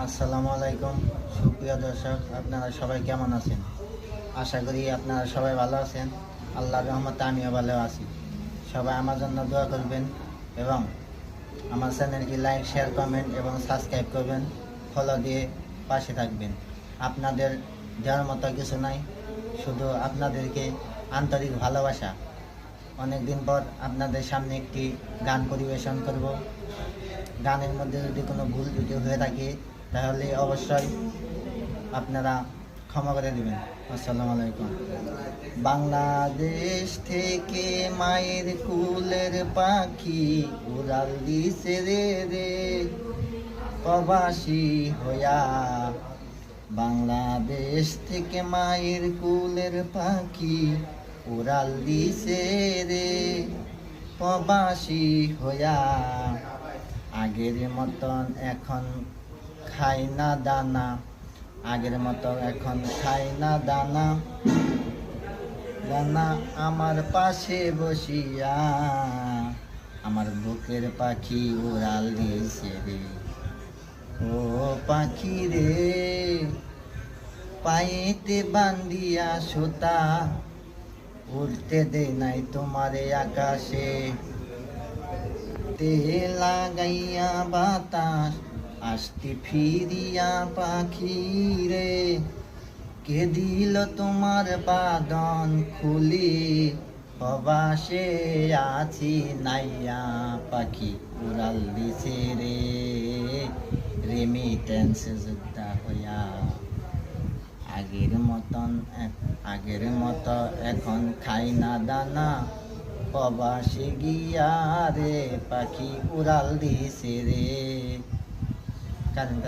আসসালামু আলাইকুম সুপ্রিয় দর্শক, আপনারা সবাই কেমন আছেন? আশা করি আপনারা সবাই ভালো আছেন। আল্লাহর রহমতে আমিও ভালো আছি। সবাই আমার জন্য দোয়া করবেন এবং আমার চ্যানেলটি লাইক, শেয়ার, কমেন্ট এবং সাবস্ক্রাইব করবেন। ফলো দিয়ে পাশে থাকবেন। আপনাদের দেওয়ার মতো কিছু নাই, শুধু আপনাদেরকে আন্তরিক ভালোবাসা। অনেক দিন পর আপনাদের সামনে একটি গান পরিবেশন করব। গানের মধ্যে যদি কোনো ভুল ত্রুটি হয়ে থাকে তাহলে অবশ্যই আপনারা ক্ষমা করে দেবেন। আসসালামু আলাইকুম। বাংলাদেশ থেকে মায়ের কুলের পাখি উড়াল দিছে রে প্রবাসী হইয়া। বাংলাদেশ থেকে মায়ের কুলের পাখি উড়াল দিছে রে প্রবাসী হইয়া। আগের মতন এখন খাই না দানা, আগের মতো এখন খাই না দানা, দানা আমার পাশে বসিয়া আমার বুকের পাখি উড়াল দিয়েছে রে। ও পাখি রে, পায়েতে বান্ধিয়া সুতা উড়তে দে নাই তোমারে আকাশে। লাগাইয়া বাতাস আসতে ফিরিয়া পাখি রে, কে দিল তোমার বাদন খুলি প্রবাসে আছি নাইয়া পাখি উড়াল দিছে রে রেমিটেন্স যোদ্ধা হইয়া। আগের মতো এখন খাই না দানা, প্রবাসে গিয়া রে পাখি উড়াল দিছে রে। কারণ